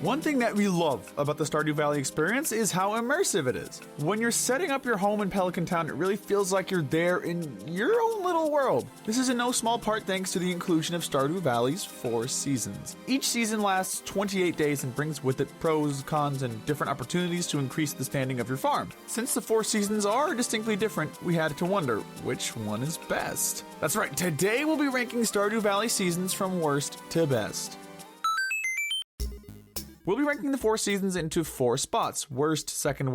One thing that we love about the Stardew Valley experience is how immersive it is. When you're setting up your home in Pelican Town, it really feels like you're there in your own little world. This is in no small part thanks to the inclusion of Stardew Valley's 4 seasons. Each season lasts 28 days and brings with it pros, cons, and different opportunities to increase the standing of your farm. Since the 4 seasons are distinctly different, we had to wonder which one is best. That's right, today we'll be ranking Stardew Valley seasons from worst to best. We'll be ranking the 4 seasons into 4 spots: worst, second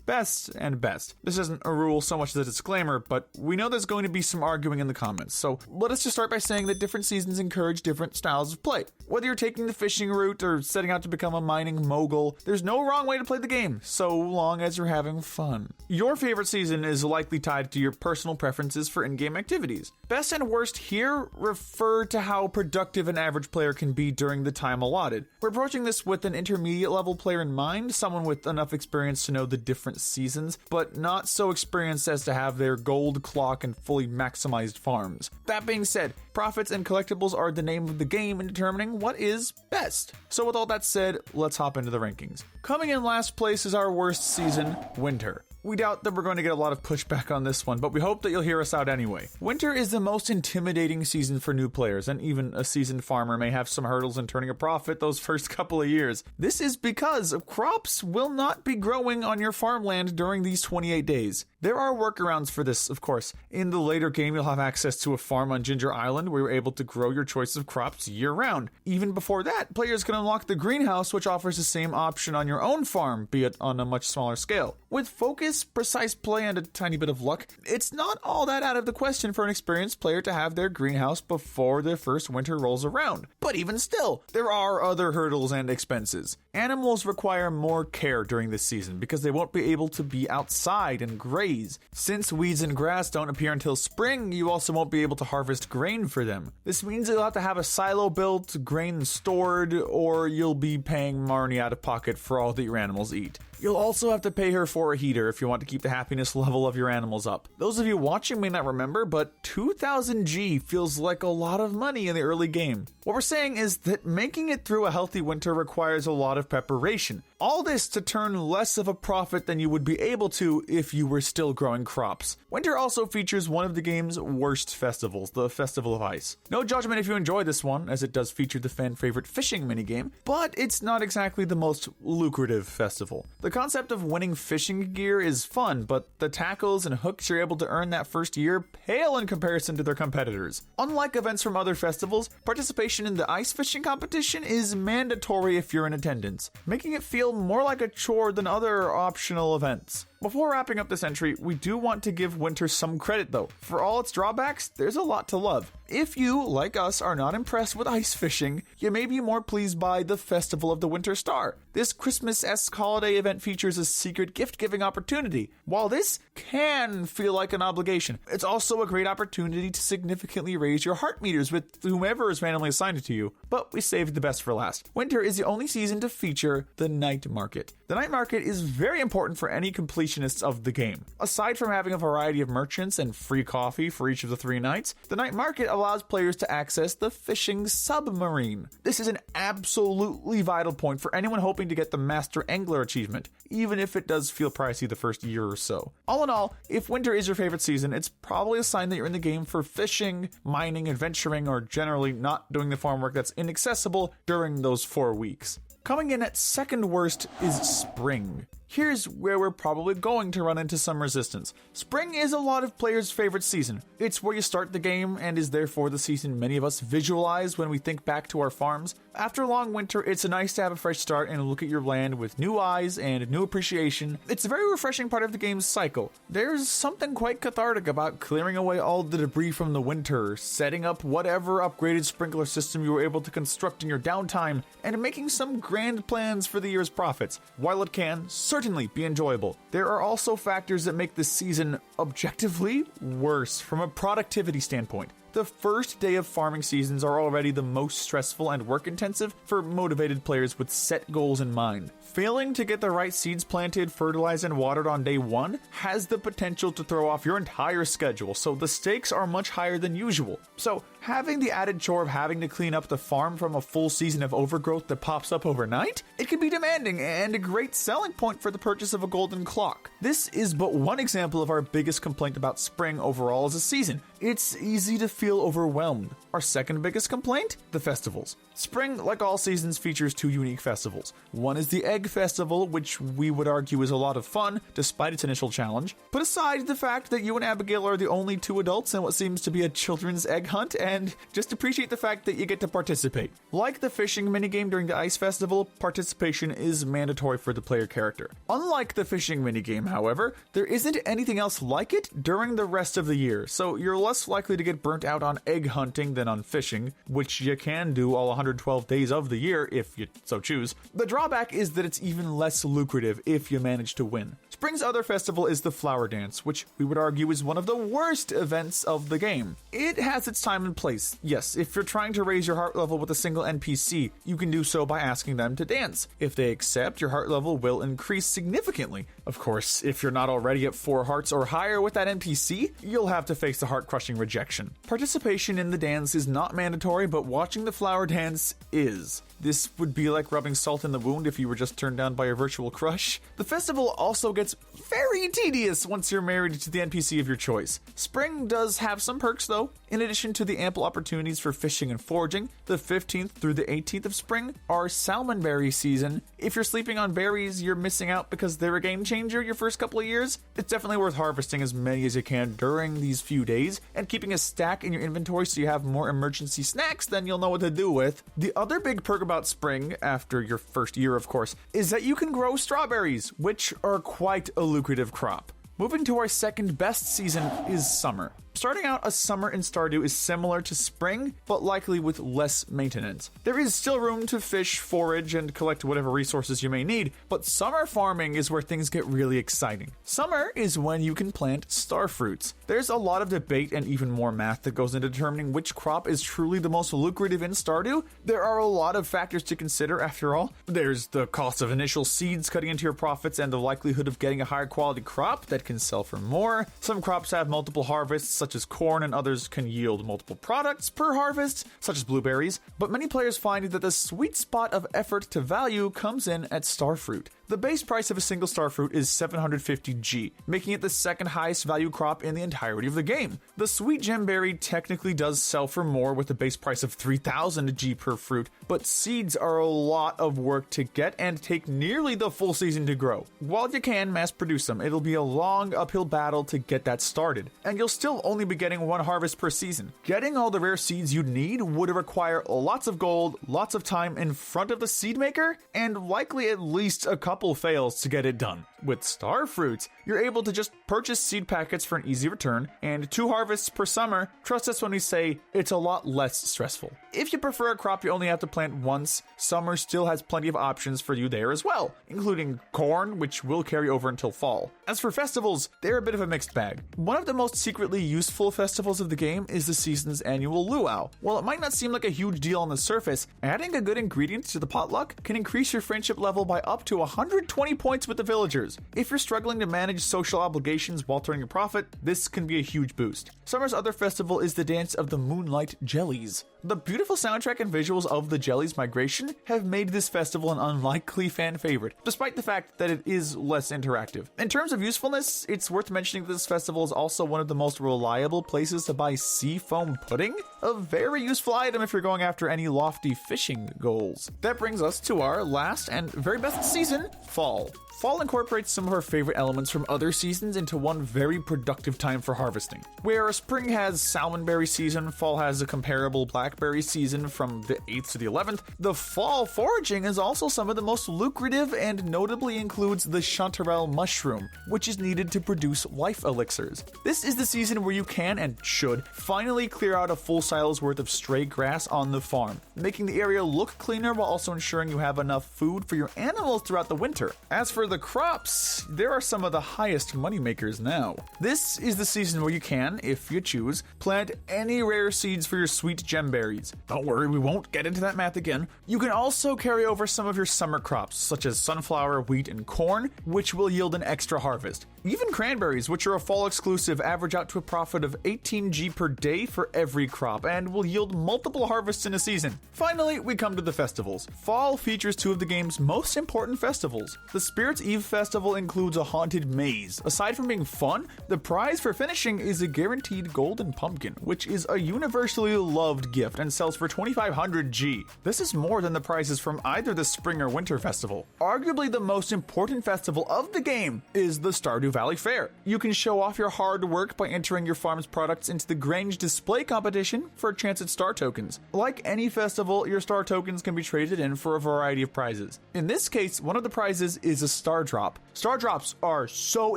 best, and best. This isn't a rule so much as a disclaimer, but we know there's going to be some arguing in the comments, so let us just start by saying that different seasons encourage different styles of play. Whether you're taking the fishing route or setting out to become a mining mogul, there's no wrong way to play the game, so long as you're having fun. Your favorite season is likely tied to your personal preferences for in-game activities. Best and worst here refer to how productive an average player can be during the time allotted. We're approaching this with an intermediate level player in mind, someone with enough experience to know the different seasons, but not so experienced as to have their gold clock and fully maximized farms. That being said, profits and collectibles are the name of the game in determining what is best. So with all that said, let's hop into the rankings. Coming in last place is our worst season, Winter. We doubt that we're going to get a lot of pushback on this one, but we hope that you'll hear us out anyway. Winter is the most intimidating season for new players, and even a seasoned farmer may have some hurdles in turning a profit those first couple of years. This is because crops will not be growing on your farmland during these 28 days. There are workarounds for this, of course. In the later game, you'll have access to a farm on Ginger Island where you're able to grow your choice of crops year-round. Even before that, players can unlock the greenhouse, which offers the same option on your own farm, be it on a much smaller scale. With focus, precise play, and a tiny bit of luck, it's not all that out of the question for an experienced player to have their greenhouse before their first winter rolls around. But even still, there are other hurdles and expenses. Animals require more care during this season because they won't be able to be outside and graze. Since weeds and grass don't appear until spring, you also won't be able to harvest grain for them. This means you'll have to have a silo built, grain stored, or you'll be paying Marnie out of pocket for all that your animals eat. You'll also have to pay her for a heater if you want to keep the happiness level of your animals up. Those of you watching may not remember, but 2000 G feels like a lot of money in the early game. What we're saying is that making it through a healthy winter requires a lot of preparation. All this to turn less of a profit than you would be able to if you were still growing crops. Winter also features one of the game's worst festivals, the Festival of Ice. No judgment if you enjoy this one, as it does feature the fan favorite fishing minigame, but it's not exactly the most lucrative festival. The concept of winning fishing gear is fun, but the tackles and hooks you're able to earn that first year pale in comparison to their competitors. Unlike events from other festivals, participation in the ice fishing competition is mandatory if you're in attendance, making it feel more like a chore than other optional events. Before wrapping up this entry, we do want to give Winter some credit though. For all its drawbacks, there's a lot to love. If you, like us, are not impressed with ice fishing, you may be more pleased by the Festival of the Winter Star. This Christmas-esque holiday event features a secret gift-giving opportunity. While this can feel like an obligation, it's also a great opportunity to significantly raise your heart meters with whomever is randomly assigned to you, but we saved the best for last. Winter is the only season to feature the Night Market. The Night Market is very important for any completionists of the game. Aside from having a variety of merchants and free coffee for each of the 3 nights, the Night Market allows players to access the fishing submarine. This is an absolutely vital point for anyone hoping to get the Master Angler achievement, even if it does feel pricey the first year or so. All in all, if winter is your favorite season, it's probably a sign that you're in the game for fishing, mining, adventuring, or generally not doing the farm work that's inaccessible during those 4 weeks. Coming in at second worst is Spring. Here's where we're probably going to run into some resistance. Spring is a lot of players' favorite season. It's where you start the game and is therefore the season many of us visualize when we think back to our farms. After a long winter, it's nice to have a fresh start and look at your land with new eyes and new appreciation. It's a very refreshing part of the game's cycle. There's something quite cathartic about clearing away all the debris from the winter, setting up whatever upgraded sprinkler system you were able to construct in your downtime, and making some grand plans for the year's profits. While it can certainly be enjoyable, there are also factors that make this season objectively worse from a productivity standpoint. the first day of farming seasons are already the most stressful and work intensive for motivated players with set goals in mind. Failing to get the right seeds planted, fertilized, and watered on day 1 has the potential to throw off your entire schedule, so the stakes are much higher than usual. So, having the added chore of having to clean up the farm from a full season of overgrowth that pops up overnight, it can be demanding and a great selling point for the purchase of a golden clock. This is but one example of our biggest complaint about spring overall as a season. It's easy to feel overwhelmed. Our second biggest complaint? The festivals. Spring, like all seasons, features 2 unique festivals. One is the Egg Festival, which we would argue is a lot of fun, despite its initial challenge. Put aside the fact that you and Abigail are the only 2 adults in what seems to be a children's egg hunt, and just appreciate the fact that you get to participate. Like the fishing minigame during the Ice Festival, participation is mandatory for the player character. Unlike the fishing minigame, however, there isn't anything else like it during the rest of the year, so you're less likely to get burnt out on egg hunting than on fishing, which you can do all 112 days of the year if you so choose. The drawback is that it's even less lucrative if you manage to win. Spring's other festival is the Flower Dance, which we would argue is one of the worst events of the game. It has its time and place. Yes, if you're trying to raise your heart level with a single NPC, you can do so by asking them to dance. If they accept, your heart level will increase significantly. Of course, if you're not already at 4 hearts or higher with that NPC, you'll have to face the heart-crushing rejection. Participation in the dance is not mandatory, but watching the flower dance is. This would be like rubbing salt in the wound if you were just turned down by your virtual crush. The festival also gets very tedious once you're married to the NPC of your choice. Spring does have some perks though. In addition to the ample opportunities for fishing and foraging, the 15th through the 18th of spring are salmonberry season. If you're sleeping on berries, you're missing out because they're a game changer your first couple of years. It's definitely worth harvesting as many as you can during these few days and keeping a stack in your inventory so you have more emergency snacks than you'll know what to do with. The other big perk about spring, after your first year of course, is that you can grow strawberries, which are quite a lucrative crop. Moving to our second best season is summer. Starting out a summer in Stardew is similar to spring, but likely with less maintenance. There is still room to fish, forage, and collect whatever resources you may need, but summer farming is where things get really exciting. Summer is when you can plant star fruits. There's a lot of debate and even more math that goes into determining which crop is truly the most lucrative in Stardew. There are a lot of factors to consider after all. There's the cost of initial seeds cutting into your profits and the likelihood of getting a higher quality crop that can sell for more. Some crops have multiple harvests, such as corn, and others can yield multiple products per harvest, such as blueberries, but many players find that the sweet spot of effort to value comes in at starfruit. The base price of a single starfruit is 750G, making it the second highest value crop in the entirety of the game. The sweet gemberry technically does sell for more with a base price of 3000G per fruit, but seeds are a lot of work to get and take nearly the full season to grow. While you can mass produce them, it'll be a long uphill battle to get that started, and you'll still only be getting 1 harvest per season. Getting all the rare seeds you'd need would require lots of gold, lots of time in front of the seed maker, and likely at least a couple fails to get it done. With starfruits, you're able to just purchase seed packets for an easy return, and 2 harvests per summer. Trust us when we say it's a lot less stressful. If you prefer a crop you only have to plant once, summer still has plenty of options for you there as well, including corn, which will carry over until fall. As for festivals, they're a bit of a mixed bag. One of the most secretly useful festivals of the game is the season's annual luau. While it might not seem like a huge deal on the surface, adding a good ingredient to the potluck can increase your friendship level by up to 120 points with the villagers. If you're struggling to manage social obligations while turning a profit, this can be a huge boost. Summer's other festival is the Dance of the Moonlight Jellies. The beautiful soundtrack and visuals of the Jellies migration have made this festival an unlikely fan favorite, despite the fact that it is less interactive. In terms of usefulness, it's worth mentioning that this festival is also one of the most reliable places to buy sea foam pudding, a very useful item if you're going after any lofty fishing goals. That brings us to our last and very best season, fall. Fall incorporates some of our favorite elements from other seasons into one very productive time for harvesting. Where spring has salmonberry season, fall has a comparable black blackberry season from the 8th to the 11th, the fall foraging is also some of the most lucrative and notably includes the chanterelle mushroom, which is needed to produce life elixirs. This is the season where you can and should finally clear out a full silo's worth of stray grass on the farm, making the area look cleaner while also ensuring you have enough food for your animals throughout the winter. As for the crops, there are some of the highest moneymakers now. This is the season where you can, if you choose, plant any rare seeds for your sweet gemberries. Don't worry, we won't get into that math again. You can also carry over some of your summer crops, such as sunflower, wheat, and corn, which will yield an extra harvest. Even cranberries, which are a fall exclusive, average out to a profit of 18G per day for every crop and will yield multiple harvests in a season. Finally, we come to the festivals. Fall features two of the game's most important festivals. The Spirits Eve festival includes a haunted maze. Aside from being fun, the prize for finishing is a guaranteed golden pumpkin, which is a universally loved gift and sells for 2500 G. This is more than the prizes from either the spring or winter festival. Arguably the most important festival of the game is the Stardew Valley Fair. You can show off your hard work by entering your farm's products into the Grange display competition for a chance at star tokens. Like any festival, your star tokens can be traded in for a variety of prizes. In this case, one of the prizes is a star drop. Star drops are so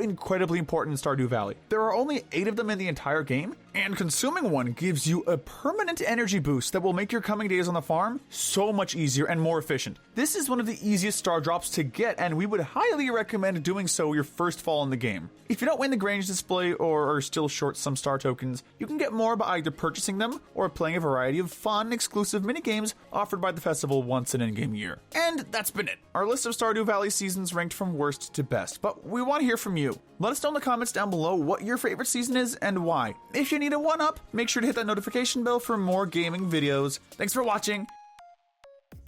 incredibly important in Stardew Valley. There are only 8 of them in the entire game, and consuming one gives you a permanent energy boost that will make your coming days on the farm so much easier and more efficient. This is one of the easiest star drops to get, and we would highly recommend doing so your first fall in the game. If you don't win the Grange display or are still short some star tokens, you can get more by either purchasing them or playing a variety of fun, exclusive minigames offered by the festival once in an in-game year. And that's been it. Our list of Stardew Valley seasons ranked from worst to best, but we want to hear from you. Let us know in the comments down below what your favorite season is and why. If you need a one-up, make sure to hit that notification bell for more gaming videos. Thanks for watching,